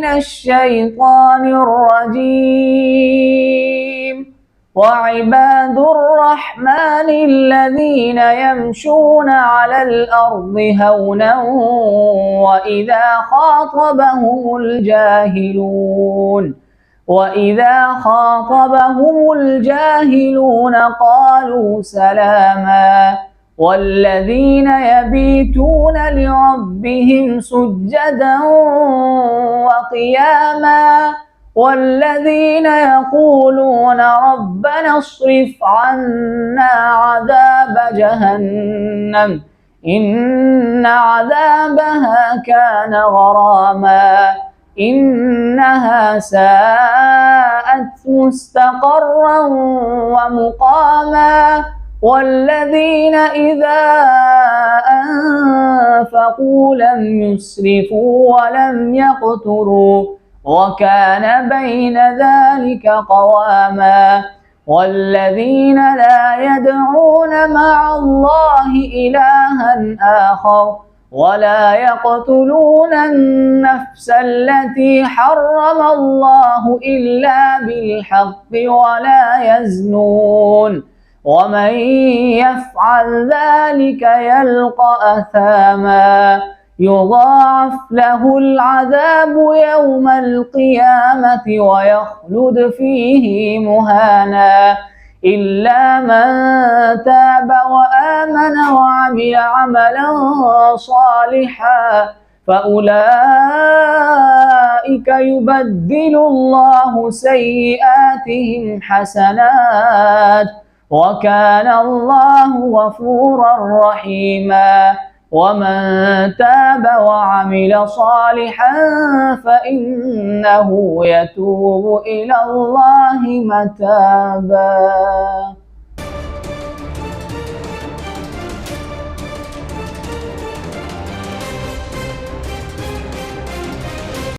من الشيطان الرجيم. وعباد الرحمن الذين يمشون على الأرض هونا وإذا خاطبهم الجاهلون قالوا سلاما. والذين يبيتون لربهم سجدا وقياما والذين يقولون ربنا اصرف عنا عذاب جهنم إن عذابها كان غراما إنها ساءت مستقرا ومقاما. والذين إذا أنفقوا لم يسرفوا ولم يقتروا وكان بين ذلك قواما. والذين لا يدعون مع الله إلها آخر ولا يقتلون النفس التي حرم الله إلا بالحق ولا يزنون ومن يفعل ذلك يلقى أثاما يضاعف له العذاب يوم القيامة ويخلد فيه مهانا إلا من تاب وآمن وعمل عملا صالحا فأولئك يبدل الله سيئاتهم حسنات وكان الله غفورا رحيما. ومن تاب وعمل صالحا فإنه يتوب إلى الله متابا.